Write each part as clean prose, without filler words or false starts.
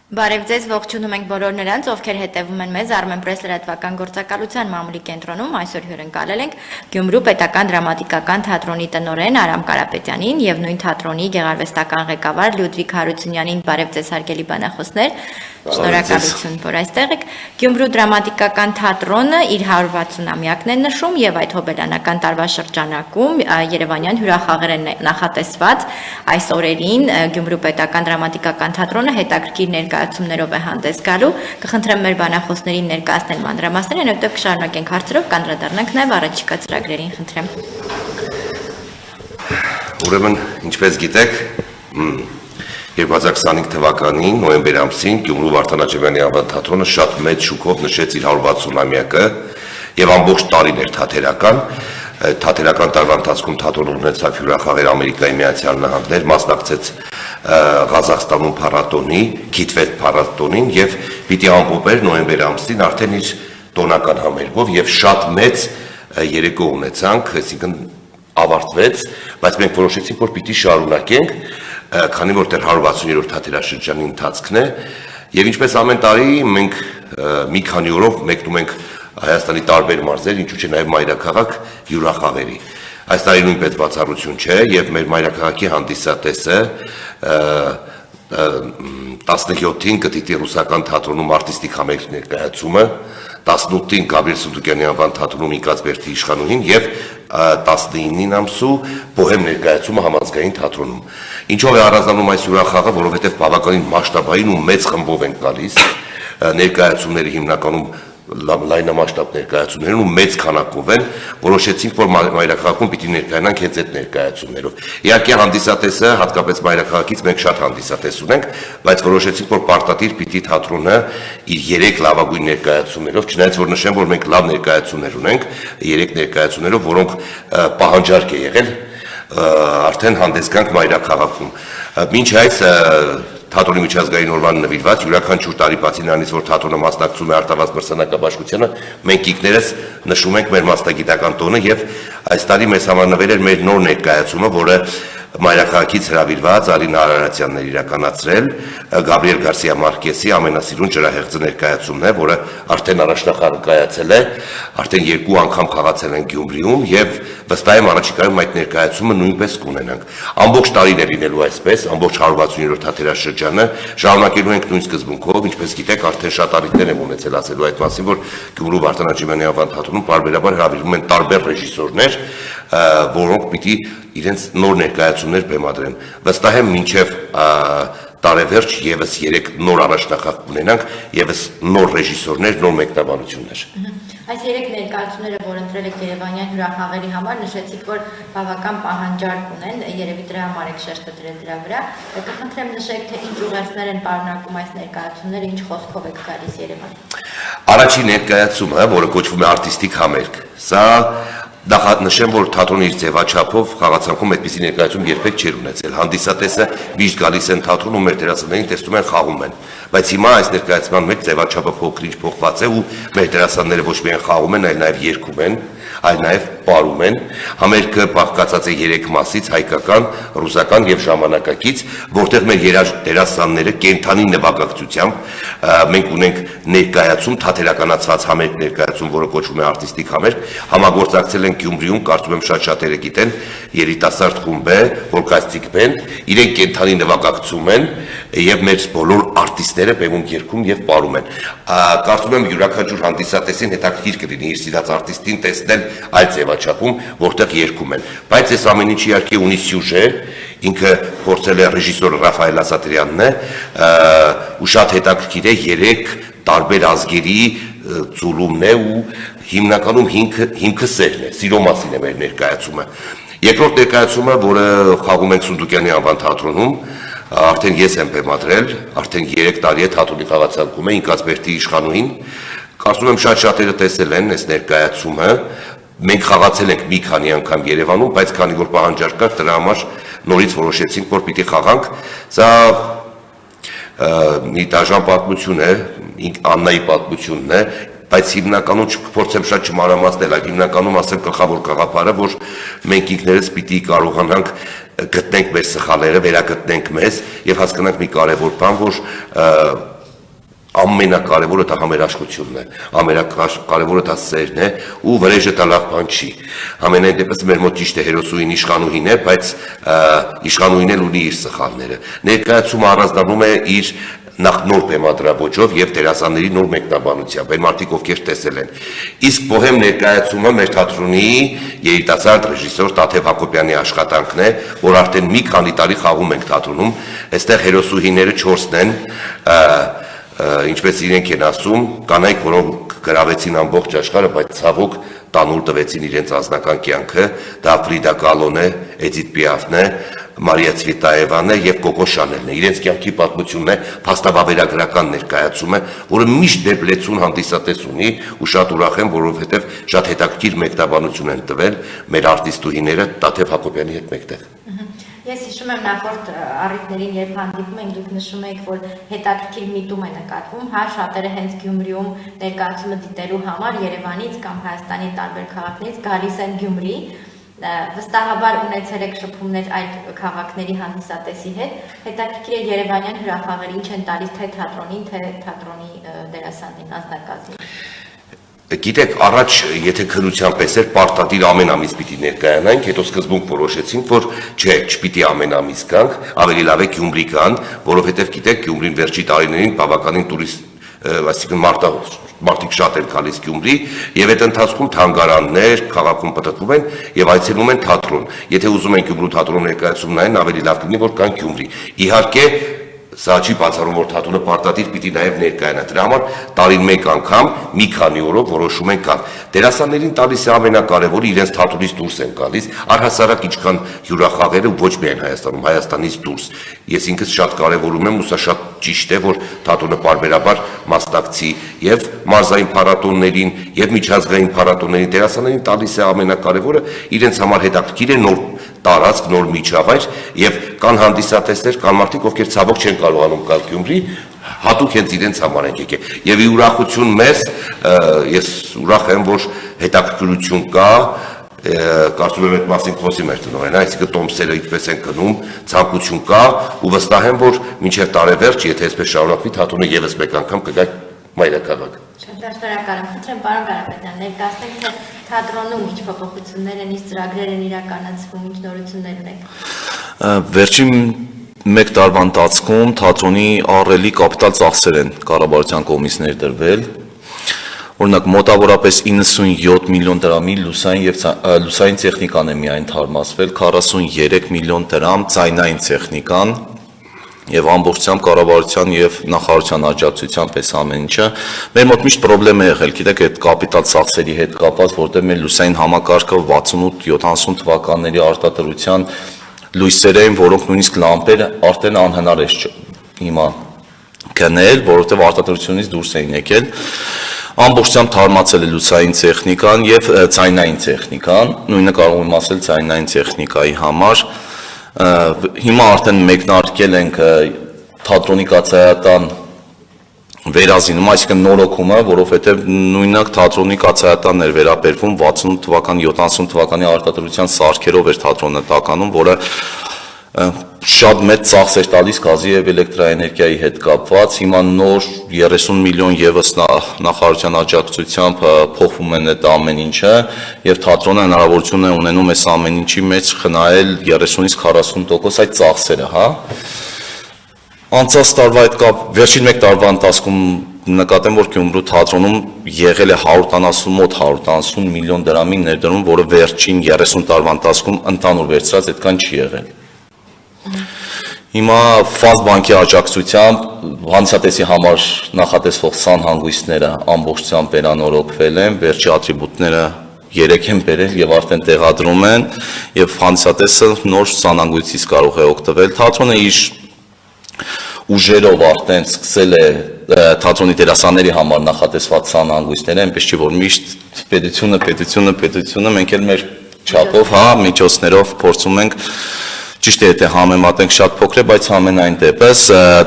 Բարև ձեզ, ողջունում ենք բոլոր նրանց, ովքեր հետևում են մեզ Armenpress լրատվական գործակալության մամուլի կենտրոնում, այսօր հյուրընկալել ենք Գյումրու պետական դրամատիկական թատրոնի տնօրեն Արամ Կարապետյանին եւ նույն թատրոնի գեղարվեստական ղեկավար Լյուդվիգ Հարությունյանին։ Բարև ձեզ, հարգելի բանախոսներ, շնորհակալություն, որ այստեղ եք։ Գյումրու դրամատիկական թատրոնը իր 160-ամյակն է նշում եւ այդ հոբելյանական տարվա շրջանակում Երևանյան հյուրախաղեր են նախատեսված այս օրերին Գյումրու պետական դրամատիկական թատրոնը հետաքրքիր ներկայացումներով է հանդես գալու։ Կխնդրեմ մեր բանախոսներին ներկայացնել մանրամասները, հետո կշարունակենք հարցերով, կանդրադառնանք նաև առաջիկա ծրագրերին, խնդրեմ։ Ուրեմն, ինչպես գիտեք, 2025 թվականին նոյեմբեր ամսին Գյումրու Վարդան Աջևյանի անվան թատրոնը շատ մեծ շուկով նշեց իր 160-ամյակը եւ ամբողջ տարին էր թատերական տարվա ընթացքում թատրոնը ունեցավ հյուրախաղեր Ամերիկայի Միացյալ Նահանգներ, մասնակցեց Ղազախստանում փառատոնի, Քիթվետ փառատոնին եւ պիտի ամփոփեր նոյեմբեր ամսին արդեն իր տոնական համերգով եւ շատ մեծ երեկո ունեցանք, այսինքն ավարտվեց, բայց մենք որոշեցինք, որ պիտի շարունակենք, քանի որ դեռ 160-րդ թատերաշրջանի ընթացքն է եւ ինչպես ամեն տարի մենք մի քանի օրով մեկնում ենք Հայաստանի տարբեր մարզեր, ինչու՞ չէ նաեւ մայրաքաղաք հյուրախաղերի։ Այս տարի նույնպես բացառություն չէ եւ մեր մայրաքաղաքի հանդիսատեսը 17-ին գտիտի ռուսական թատրոնում արտիստիկ համերգ ներկայացումը, 18-ին Գաբրիել Սունդուկյանի անվան թատրոնում Ինկացբերդի իշխանուհին եւ 19-ին ամսու բոհեմ ներկայացումը համազգային թատրոնում։ Ինչով է առանձնանում այս հյուրախաղը, որովհետեւ բավականին մասշտաբային ու մեծ խմբով են գալիս, ներկայացումները հիմնականում լայնամասշտաբ ներկայացումներ ու մեծ քանակով են, որոշեցինք, որ մայրաքաղաքում պիտի ներկայանանք հենց այդ ներկայացումներով։ Իհարկե հանդիսատեսը, հատկապես մայրաքաղաքից մենք շատ հանդիսատես ունենք, բայց որոշեցինք, որ պարտադիր պիտի թատրոնը իր 3 լավագույն ներկայացումներով, չնայած որ նշեմ, որ մենք լավ ներկայացումներ ունենք, 3 ներկայացումներով, որոնք պահանջարկ է եղել, արդեն հանդես գանք մայրաքաղաքում։ Մինչ այս Թատրոնի միջազգային օրվան նվիրված յուրաքանչյուր տարի բացի նրանից, որ թատրոնը մասնակցում է արտավազ մրցանակաբաշխությանը, մենք ինքներս նշում ենք մեր մասնագիտական տոնը եւ այս տարի մեզ համար նվեր էր մեր նոր ներկայացումը, որը մայրաքաղաքից հրավիրված Ալինա Արարատյանն էր իրականացրել, Գաբրիել Գարսիա Մարկեսի ամենասիրուն ջրահեղձը ներկայացումն է, որը արդեն առաջնախաղ կայացել է, արդեն 2 անգամ խաղացել են Գյումրիում եւ վստահ եմ առաջիկայում այդ ներկայացումը նույնպես կունենանք։ Ամբողջ տարին է լինելու այսպես, ամբողջ 160-րդ թատերաշրջանը շարունակելու ենք նույն սկզբունքով, ինչպես գիտեք, արդեն շատ առիթներ եմ ունեցել ասելու այդ մասին, որ Գյումրու Վարդան Աջևյանի անվան թատրոնում պարբերաբար հրավիրվում են տարբեր ռեժիսորներ, որոնք պիտի իրենց նոր ներկայացումներ բեմադրեն։ Վստահ եմ մինչև տարեվերջ եւս 3 նոր առաջնախաղ ունենանք, եւս նոր ռեժիսորներ, նոր մեկնաբանություններ։ Այս 3 ներկայացումները, որ ընտրել եք Երևանյան հյուրախաղերի համար, նշեցիք, որ բավական պահանջարկ ունեն, երևի դրա համար եք շեշտը դրել դրա վրա։ Կխնդրեմ նշեք, թե ինչ ուղերձներ են պարունակում այս ներկայացումները, ինչ խոսքով եք գալիս Երևան։ Առաջին ներկայացումը, որը կոչվում է արտիստիկ համերգ, սա նշեմ, որ թատրոնի իր ձևաչափով խաղացանքում այդպիսի ներկայացում երբեք չէր ունեցել։ Հանդիսատեսը միշտ գալիս են թատրոն ու մեր դերասաններին տեսնում են խաղում են։ Բայց հիմա այս ներկայացման մեջ ձևաչափը փոքր-ինչ փոխված է ու մեր դերասանները ոչ միայն խաղում են, այլ նաև երգում են, այլ նաև պարում են։ Համերգը բաղկացած է 3 մասից՝ հայկական, ռուսական եւ ժամանակակից, որտեղ մեր դերասանները կենթանի նվագակցությամբ մենք ունենք ներկայացում, թատերականացված համերգ ներկայացում, որը կոչվում է արտիստիկ համերգ, համագործակցել են Գյումրիում, կարծում եմ շատերը գիտեն, երիտասարդ խումբ է, Վոլկաստիկ բենդ, իրենք կենթանի նվագակցում են եւ մեր բոլոր արտիստները բեմում երգում եւ պարում են։ Կարծում եմ յուրաքանչյուր հանդիսատեսին հետաքրքիր կլինի իր սիրած արտիստին տեսնել այլ ձևաչափում, որտեղ երգում են։ Բայց այս ամեն ինչը իհարկե ունի սյուժե, ինքը փորձել է ռեժիսոր Ռաֆայել Ասատրյանն է, ու շատ հետաքրքիր է 3 տարբեր ազգերի ծուլումն է ու հիմնականում հիմքը սերն է, սիրո մասին է մեր ներկայացումը։ Երկրորդ ներկայացումը, որը խաղում ենք Սունդուկյանի անվան թատրոնում, արդեն ես եմ բեմադրել, արդեն 3 տարի է թատրոնի խաղացանկում է Ինկացբերդի իշխանուհին։ Կարծում եմ շատերը տեսել են այս ներկայացումը։ Մենք խաղացել ենք մի քանի անգամ Երևանում, բայց քանի որ պահանջարկ կար, դրա համար նորից որոշեցինք, որ պիտի խաղանք։ Սա մի դաժան պատմություն է, Աննայի պատմությունն է, բայց հիմնականում չփորձեմ շատ չմանրամասնել, այլ հիմնականում ասեմ գլխավոր գաղափարը, որ մենք ինքներս պիտի կարողանանք գտնենք մեր սխալները, վերագտնենք մեզ եւ հասկանանք մի կարևոր բան, որ ամենակարևորը դա համերաշխությունն է, ամենակարևորը դա սերն է ու վրեժը դա լավ բան չի։ Ամենայն դեպս մեր մոտ ճիշտ է հերոսուհին իշխանուհին է, բայց իշխանուհին էլ ունի իր սխալները։ Ներկայացումը առանձնանում է իր նախ նոր բեմադրաբոճով եւ դերասանների նոր մեկնաբանությամբ, այն մարդիկ ովքեր տեսել են։ Իսկ բոհեմ ներկայացումը մեր թատրոնի երիտասարդ ռեժիսոր Տաթև Հակոբյանի աշխատանքն է, որ արդեն մի քանի տարի խաղում ենք թատրոնում, այստեղ հերոսուհիները 4-ն են, ինչպես իրենք են ասում, կանայք, որոնք գրավեցին ամբողջ աշխարհը, բայց ցավոք տանուլ տվեցին իրենց անձնական կյանքը, դա Ֆրիդա Կալոն է, Էդիթ Պիաֆն է, Մարիա Ցվետաևան է եւ Կոկո Շանելն է։ Իրենց կյանքի պատմությունն է, փաստավավերագրական ներկայացում է, որը միշտ դեպլեցուն հանդիսատես ունի ու շատ ուրախ եմ, որովհետեւ շատ հետաքրքիր մեկնաբանություն են տվել մեր արտիստուհիները Տաթև Հակոբյանի հետ մեկտեղ։ Ես հիշում եմ նախորդ առիթներին, երբ հանդիպում ենք, դուք նշում եք, որ հետաքրքիր միտում է նկատվում, հա, շատերը հենց Գյումրիում ներկայացումը դիտելու համար Երևանից կամ Հայաստանի տարբեր քաղաքներից գալիս են Գյումրի, վստահաբար ունեցել եք շփումներ այդ քաղաքների հանդիսատեսի հետ, հետաքրքիր է երևանյան հրախաղերը ինչ են տալիս թե թատրոնին, թե թատրոնի դերասաններին, անձնակազմին։ Գիտեք, առաջ եթե քննության պես էր պարտադիր ամեն ամիս պիտի ներկայանանք, հետո սկզբունք որոշեցինք, որ չէ, չպիտի ամեն ամիս գանք, ավելի լավ է Գյումրի գան, որովհետև գիտեք, Գյումրին վերջի տարիներին բավականին տուրիստ, այսինքն մարդիկ շատ են գալիս Գյումրի, եւ այդ ընթացքում թանգարաններ քաղաքում պտտվում են եւ այցելում են թատրոն։ Եթե ուզում են Գյումրու թատրոն ներկայացում նայեն, ավելի լավ կլինի, որ կան Գյումրի։ Իհարկե սա չի բացառում, որ թատրոնը պարտադիր պիտի նաև ներկայանա։ Դրա համար տարին մեկ անգամ մի քանի օրով որոշում են կան։ Դերասաններին տալիս է ամենակարևորը իրենց թատրոնից դուրս են գալիս, առհասարակ ինչքան հյուրախաղերը ոչ միայն Հայաստանում, Հայաստանից դուրս։ Ես ինքս շատ կարևորում եմ ու սա շատ ճիշտ է, որ թատրոնը պարբերաբար մասնակցի եւ մարզային փառատոներին եւ միջազգային փառատոներին դերասաններին տալիս է ամենակարևորը իրենց համար հետաքրքիր է նոր տարածք, նոր միջավայր եւ կան հանդիսատեսներ, կան մարդիկ, ովքեր ցավոք չեն կարողանում գալ Գյումրի, հատուկ հենց իրենց համար են եկել։ Եվ ի ուրախություն մեզ, ես ուրախ եմ, որ հետաքրքրություն կա, կարծում եմ այդ մասին խոսի մեր տնօրենը, այսինքն տոմսերը ինչպես են գնում, ցանկություն կա ու վստահ եմ, որ մինչև տարեվերջ, եթե այսպես շարունակվի, թատրոնը եւս մեկ անգամ կգա մայրաքաղաք։ Շնորհակալ եմ, խնդրեմ պարոն Կարապետյան, ներկայացնեք, թե թատրոնում ինչ փոփոխություններ են, ինչ ծրագրեր են իրականացվում, ինչ նորություններ ունեք։ Վերջին մեկ տարվա ընթացքում թատրոնի ահռելի կապիտալ ծախսեր են կառավարության կողմից ներդրվել։ Օրինակ մոտավորապես 97 միլիոն դրամի լուսային տեխնիկան է միայն թարմացվել, 43 միլիոն դրամ ձայնային տեխնիկան եւ ամբողջությամբ կառավարության եւ նախարարության աջակցությամբ էս ամեն ինչը մեր մոտ միշտ խնդրեմ է եղել, գիտեք, այդ կապիտալ ծախսերի հետ կապված, որտեղ մեր լուսային համակարգը 68-70 թվականների արտադրության լույսեր էին, որոնք նույնիսկ լամպեր արդեն անհնար է հիմա գնել, որովհետեւ արտադրությունից դուրս էին եկել։ Ամբողջությամբ թարմացել է լուսային տեխնիկան եւ ձայնային տեխնիկան, նույնը կարող եմ ասել ձայնային տեխնիկայի համար։ Հիմա արդեն մեկնարկել ենք թատրոնի կաթսայատան վերազինում, այսինքն նորոգումը, որովհետև նույնակ թատրոնի կաթսայատանն էր վերաբերվում 68 թվականի, 70 թվականի արտադրության սարքերով էր թատրոնը տականում, որը շատ մեծ ծախս էր տալիս գազի եւ էլեկտրաէներգիայի հետ կապված։ Հիմա նոր 30 միլիոն եւս նախարարության աջակցությամբ փոխվում են այդ ամեն ինչը եւ թատրոնը հնարավորություն է ունենում այս ամեն ինչի մեջ խնայել 30-ից 40% այդ ծախսերը, հա։ Անցած տարվա այդ կապ վերջին մեկ տարվա ընթացքում նկատեմ, որ Գյումրու թատրոնում եղել է 170 միլիոն դրամի ներդրում, որը վերջին 30 տարվա ընթացքում ընդհանուր վերցրած այդքան չի եղել։ Հիմա Ֆազ բանկի աջակցությամբ հանդիսատեսի համար նախատեսվող սանհանգույցները ամբողջությամբ վերանորոգվել են, վերջի ատրիբուտները 3 են բերել եւ արդեն տեղադրում են եւ հանդիսատեսը նոր սանհանգույցից կարող է օգտվել։ Թատրոնը իր ուժերով արդեն սկսել է թատրոնի դերասանների համար նախատեսված սանհանգույցները, այնպես չի որ միշտ պետությունը մենք էլ մեր չափով, հա, միջոցներով փորձում ենք ճիշտ է, եթե համեմատենք շատ փոքր է, բայց ամենայն դեպս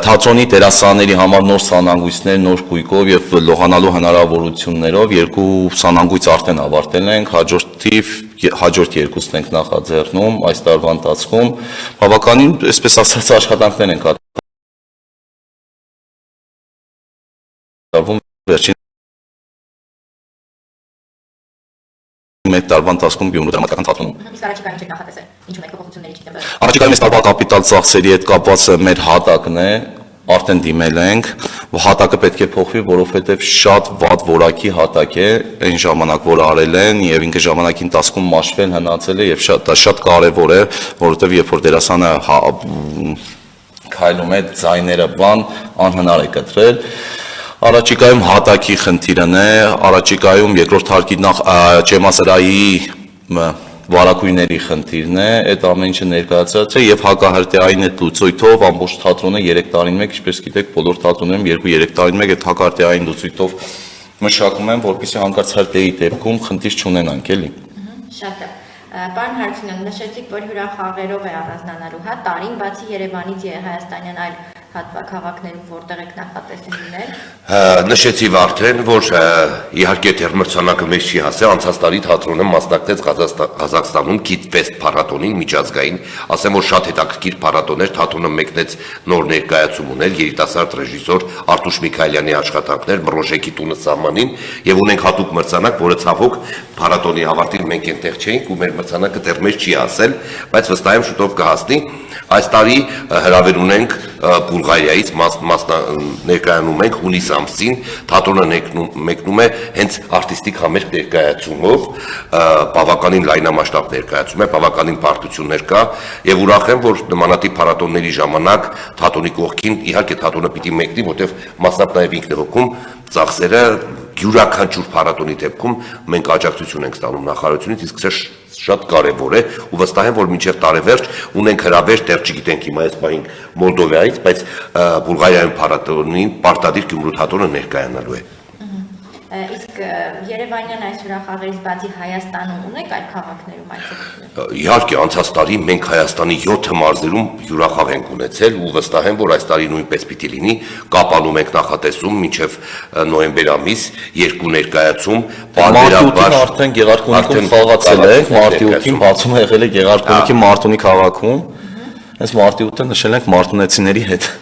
թատրոնի դերասանների համար նոր սանհանգույցներ, նոր գույքով եւ լողանալու հնարավորություններով երկու սանհանգույց արդեն ավարտել ենք, հաջորդ երկուսն ենք նախաձեռնում այս տարվա ընթացքում, բավականին, այսպես ասած, աշխատանքներ ենք վերջին մեկ տարվա ընթացքում Գյումրու դրամատիկական թատրոնում։ Իսկ առաջիկայում չեք նախատեսել։ Ինչու մեկ փոփոխությունների չգիտեմ։ Առաջիկայում այս տարվա կապիտալ ծախսերի հետ կապված մեր հատակն է, արդեն դիմել ենք, հատակը պետք է փոխվի, որովհետև շատ վատ որակի հատակ է, այն ժամանակ որ արել են եւ ինքը ժամանակի ընթացքում մաշվել հնացել է եւ շատ կարեւոր է, որովհետև երբ որ դերասանը քայլում է ձայները բան անհնար է կտրել։ Առաջիկայում հատակի խնդիրն է, առաջիկայում երկրորդ հարկի նախ Ճեմասրայի վարակույրների խնդիրն է, այդ ամեն ինչը ներկայացած է եւ հակահրթիային այդ լուծույթով ամբողջ թատրոնը 3 տարին մեկ, ինչպես գիտեք, բոլոր թատրոններում 2-3 տարին մեկ այդ հակահրթիային լուծույթով մշակում են, որպեսզի հանկարծ հրթիայի դեպքում խնդիր չունենանք, էլի։ Շատ է։ Պարոն Հարությունյան, նշեցիք, որ հյուրախաղերով է առանձնանալու, հա, տարին բացի Երևանից հայաստանյան այլ քաղաքներում որտեղ եք նախատեսում լինել։ Նշեցի արդեն, որ իհարկե դեռ մրցանակը մեզ չի հասել, անցած տարի թատրոնը մասնակցեց Ղազախստանում Քիթֆեստ փառատոնին միջազգային, ասեմ որ շատ հետաքրքիր փառատոն էր, թատրոնը մեկնեց նոր ներկայացում ունել երիտասարդ ռեժիսոր Արտուշ Միքայելյանի աշխատանքներ Մրոժեկի տունը սահմանին եւ ունենք հատուկ մրցանակ, որը ցավոք փառատոնի ավարտին մենք այնտեղ չէինք ու մեր մրցանակը դեռ մեզ չի հասել, բայց վստահ եմ շուտով կհասնի։ Այս տարի հրավեր ունենք Բուլղարիայից ներկայանում ենք հունիս ամսին, թատրոնը մեկնում է հենց արտիստիկ համերգ ներկայացումով, բավականին լայնամասշտաբ ներկայացում է, բավականին բարդություններ կա եւ ուրախ եմ, որ նմանատիպ փառատոնների ժամանակ թատրոնի կողքին իհարկե թատրոնը պիտի մեկնի, որտեղ մասնապ նաեւ ինքն է հոգում ծախսերը յուրաքանչյուր փառատոնի դեպքում մենք աջակցություն ենք ստանում նախարարությունից, իսկ սա շատ կարևոր է ու վստահ եմ, որ մինչև տարեվերջ ունենք հրավեր, դեռ չգիտենք հիմա այս բանին Մոլդովայից, բայց Բուլղարիայում փառատոնին պարտադիր Գյումրու թատրոնը ներկայանալու է։ Իսկ Երևանյան այս հյուրախաղերից բացի Հայաստանում ունեք այլ քաղաքներում այցելություններ։ Իհարկե, անցած տարի մենք Հայաստանի 7 մարզերում հյուրախաղ ենք ունեցել ու վստահ եմ, որ այս տարի նույնպես պիտի լինի, Կապանում ենք նախատեսում մինչև նոյեմբեր ամիս 2 ներկայացում, Մարտունին արդեն Գեղարքունիքում խաղացել է, մարտի 8-ին բացում է եղել է Գեղարքունիքի Մարտունի քաղաքում, հենց մարտի 8-ը նշել ենք մարտունեցիների հետ։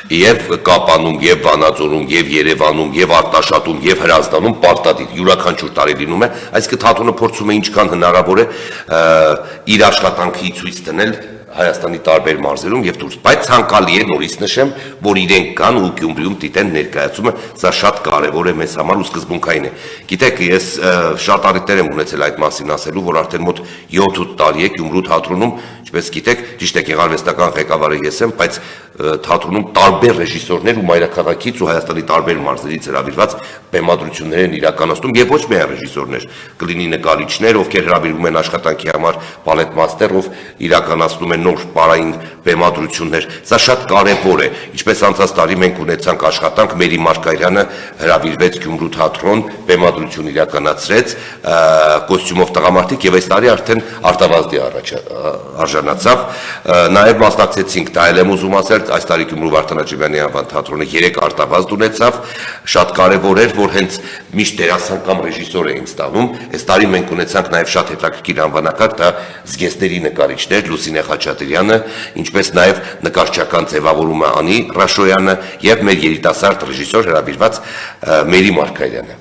Եվ Կապանում, եւ Վանաձորում, եւ Երևանում, եւ Արտաշատում, եւ Հրազդանում պարտադիր յուրաքանչյուր տարի լինում է, այսինքն թատրոնը փորձում է ինչքան հնարավոր է իր աշխատանքի ցույց դնել Հայաստանի տարբեր մարզերում եւ դուրս, բայց ցանկալի է նորից նշեմ, որ իրենք կան ու Գյումրիում դիտեն ներկայացումը, սա շատ կարեւոր է մեզ համար ու սկզբունքային է։ Գիտեք, ես շատ առիթներ եմ ունեցել այդ մասին ասելու, որ արդեն մոտ 7-8 տարի է Գյումրու թատրոնում, ինչպես գիտեք, ճիշտ է գեղարվեստական ղեկավարը ես եմ, բայց թատրոնում տարբեր ռեժիսորներ ու մայրաքաղաքից ու Հայաստանի տարբեր մարզերից հրավիրված բեմադրություններ են իրականացնում եւ ոչ միայն ռեժիսորներ, կլինի նկարիչներ, ովքեր հրավիրվում են աշխատանքի համար, բալետ մաստեր, ով իրականացնում են նոր պարային բեմադրություններ։ Սա շատ կարեւոր է։ Ինչպես անցած տարի մենք ունեցանք աշխատանք, Մերի Մարկարյանը հրավիրվեց Գյումրու թատրոն, բեմադրություն իրականացրեց, կոստյումով տղամարդիկ եւ այս տարի արդեն արտավազդի արժանացավ։ Նաեւ մասնակցեցինք, դա էլ եմ ուզում ասել, այս տարի Գյումրու Վարդանաջիմյանի անվան թատրոնը 3 արտավազդ ունեցավ, շատ կարևոր էր, որ հենց միշտ դերասան կամ ռեժիսոր էին ստանում։ Այս տարի մենք ունեցանք նաեւ շատ հետաքրքիր անվանակարգ, դա զգեստների նկարիչներ Լուսինե Խաչատրյանը, ինչպես նաեւ նկարչական ձևավորումը Անի Ռաշոյանը եւ մեր երիտասարդ ռեժիսոր հրավիրված Մերի Մարկարյանը։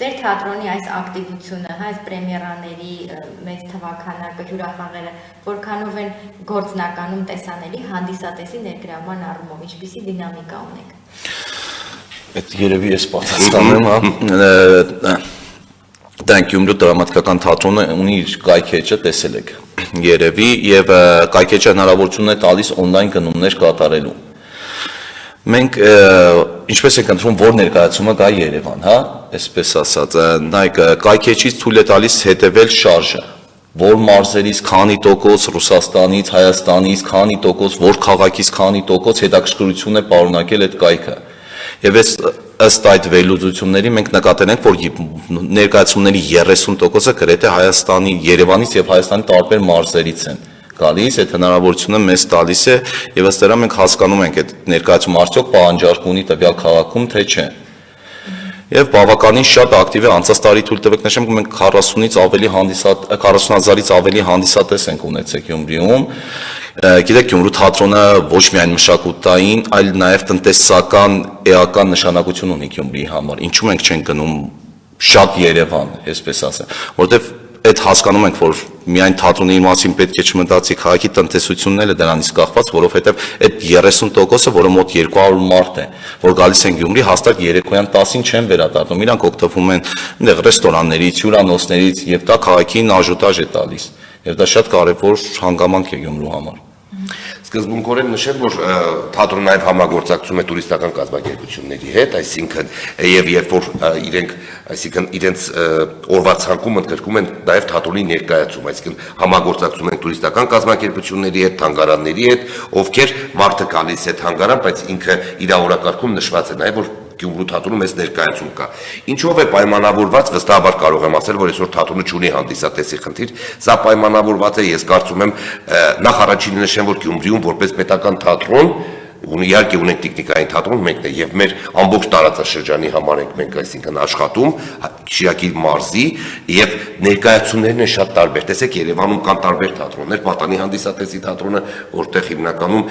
Ձեր թատրոնի այս ակտիվությունը, այս պրեմիերաների մեծ թվաքանակը, հյուրախաղերը, որքանով են գործնականում տեսանելի հանդիսատեսի ներգրավման առումով, ինչպիսի դինամիկա ունեք։ Այդ երևի ես պատասխանեմ, հա։ Դա Գյումրու դրամատիկական թատրոնը ունի իր կայքեջը, տեսել եք երևի եւ կայքեջը հնարավորություն է տալիս on-line գնումներ կատարելու։ Մենք ինչպես ենք ընտրում, որ ներկայացումը գա Երևան, հա, այսպես ասած, նայեք, կայքեջից թույլ է տալիս հետևել շարժը, որ մարզերից քանի տոկոս, Ռուսաստանից, Հայաստանից քանի տոկոս, որ քաղաքից քանի տոկոս հետաքրքրություն է պարունակել այդ կայքը։ Եվ ըստ այդ վերլուծությունների մենք նկատել ենք, որ ներկայացումների 30%-ը գրեթե Հայաստանի, Երևանից եւ Հայաստանի տարբեր մարզերից են գալիս, այդ հնարավորությունը մեզ տալիս է եւ ըստ դրա մենք հասկանում ենք այդ ներկայացումը արդյոք պահանջարկ ունի տվյալ քաղաքում, թե չէ։ Եվ բավականին շատ ակտիվ է, անցած տարի թույլ տվեք նշեմ, մենք 40-ից ավելի 40,000-ից ավելի հանդիսատես ենք ունեցել Գյումրիում։ Գիտեք, Գյումրու թատրոնը ոչ միայն մշակութային, այլ նաև տնտեսական էական նշանակություն ունի Գյումրիի համար։ Ինչու մենք չենք գնում շատ Երևան, այսպես ասեմ, որովհետև այդ հասկանում ենք, որ միայն թատրոնի մասին պետք է չմտածի, քաղաքի տնտեսությունն էլ է դրանից կախված, որովհետև այդ 30%-ը, որը մոտ 200 մարդ է, որ գալիս են Գյումրի, հաստատ երեկոյան 10-ին չեն վերադառնում, իրանք օգտվում են այնտեղ ռեստորաններից, հյուրանոցներից, եւ դա քաղաքին աժուտաժ է տալիս։ Եվ դա շատ կարևոր հանգամանք է Գյումրու համար։ Սկզբունքորեն նշել, որ թատրոնը նաև համագործակցում է տուրիստական կազմակերպությունների հետ, այսինքն եւ երբ որ իրենց օրվա ցանկում ընդգրկում են նաև թատրոնի ներկայացում, այսինքն համագործակցում են տուրիստական կազմակերպությունների հետ, թանգարանների հետ, ովքեր մարդը գալիս է թանգարան, բայց ինքը իր օրակարգում նշված է նաև որ Գյումրու թատրոնում այս ներկայացում կա։ Ինչով է պայմանավորված, վստահաբար կարող եմ ասել, որ այսօր թատրոնը չունի հանդիսատեսի խնդիր, սա պայմանավորված է, ես կարծում եմ, նախ առաջինը նշեմ, որ Գյումրիում որպես պետական թատրոն իհարկե ունենք տեխնիկային թատրոն, մեկն է եւ մեր ամբողջ տարածաշրջանի համար ենք մենք այսինքն աշխատում Շիրակի մարզի եւ ներկայացումներն են շատ տարբեր։ Տեսեք Երևանում կան տարբեր թատրոններ, Պատանի հանդիսատեսի թատրոնը, որտեղ հիմնականում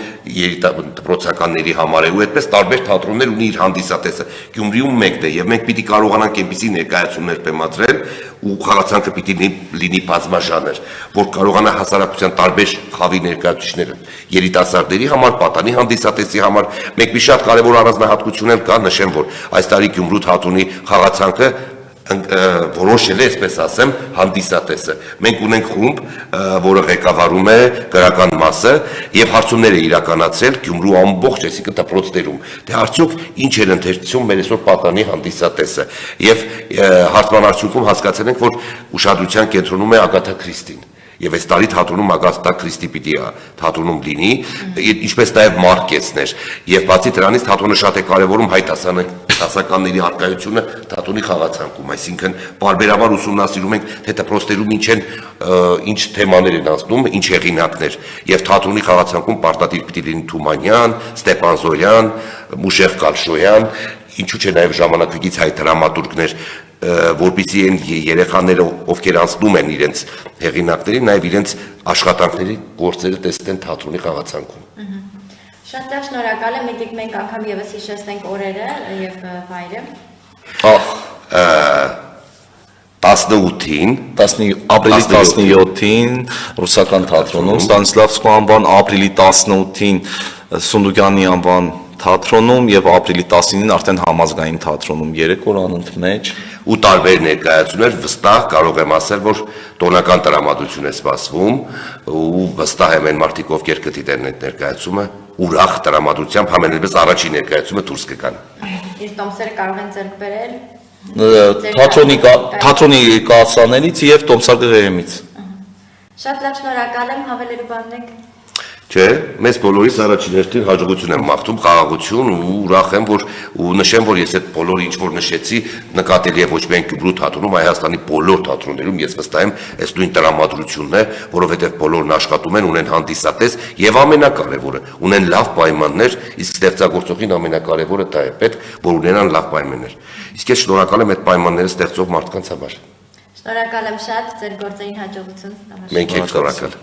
դպրոցականների համար է ու այդպես տարբեր թատրոններ ունի իր հանդիսատեսը։ Գյումրիում մեկն է եւ մենք պիտի կարողանանք այնպիսի ներկայացումներ բեմադրել ու խաղացանքը պիտի լինի բազմաժանր, որ կարողանա հասարակության տարբեր խավի ներկայացուցիչները երիտասարդների համար, Պատանի հանդիսատեսի համար, մեկ մի շատ կարևոր առանձնահատկություն էլ կա, նշեմ, որ այս տարի Գյումրու թատրոնի խաղացանքը որոշել է, այսպես ասեմ, հանդիսատեսը։ Մենք ունենք խումբ, որը ղեկավարում է գրական մասը եւ հարցումներ է իրականացրել Գյումրու ամբողջ, այսինքն դպրոցներում։ Դե արդյոք ինչ է ընթերցում մեր այսօր Պատանի հանդիսատեսը։ Եվ հարցման արդյունքում հասկացել ենք, որ ուշադրության կենտրոնում է Ագաթա Քրիստին։ Եվ այս տարի թատրոնում Ագաթա Քրիստի պիտի թատրոնում լինի, ինչպես նաև Մարկեսներ։ Եվ բացի դրանից թատրոնը շատ է կարևորում հայ արկայությունը թատրոնի խաղացանկում, այսինքն բարբերաբար ուսումնասիրում ենք, թե դպրոցներում ինչ թեմաներ են անցնում, ինչ հեղինակներ, եւ թատրոնի խաղացանկում պարտադիր պիտի լինի Թումանյան, Ստեփանզորյան, Մուշեղ Կալշոյան, ինչու՞ չէ նաև ժամանակակից հայ դրամատուրգներ, որպեսզի այն երեխաները, ովքեր անցնում են իրենց հեղինակների, նաև իրենց աշխատանքների գործերը տեսնեն թատրոնի խաղացանկում։ Շատ լավ, շնորհակալ եմ, միտիկ մենք անգամ եւս հիշեցնենք օրերը եւ վայրը։ 18-ին, ապրիլի 17-ին ռուսական թատրոնում, Ստանիսլավսկու անվան, ապրիլի 18-ին Սունդուկյանի անվան թատրոնում եւ ապրիլի 19-ին արդեն համազգային թատրոնում 3 օր անընդմեջ ու տարբեր ներկայացումներ, վստահ կարող եմ ասել, որ տոնական տրամադրություն է սպասվում ու վստահ եմ այն մարդիկ, ովքեր կդիտեն այդ ներկայացումը, ուրախ տրամադրությամբ համենայնպես առաջին ներկայացումը դուրս կգան։ Իսկ տոմսերը կարող են ձեռք բերել թատրոնի կասաներից եւ Տոմսարգերեմից։ Շատ լավ, շնորհակալ եմ, հավելելու բան եք։ Չէ, մեզ բոլորիս առաջին հերթին հաջողություն եմ մաղթում, խաղաղություն ու ուրախ եմ, որ ու նշեմ, որ ես այդ բոլորը ինչ որ նշեցի, նկատելի է ոչ միայն Գյումրու թատրոնում, այլ Հայաստանի բոլոր թատրոններում, ես վստահ եմ, այս նույն տրամադրությունն է, որովհետև բոլորն աշխատում են, ունեն հանդիսատես եւ ամենակարևորը, ունեն լավ պայմաններ, իսկ ստեղծագործողին ամենակարևորը դա է, պետք որ ունենան լավ պայմաններ։ Իսկ ես շնորհակալ եմ այդ պայմանները ստեղծող մարդկանց համար։ Շնորհակալ եմ շատ, ձեր գործերին հաջողություն։ Մենք եք շնորհակալ։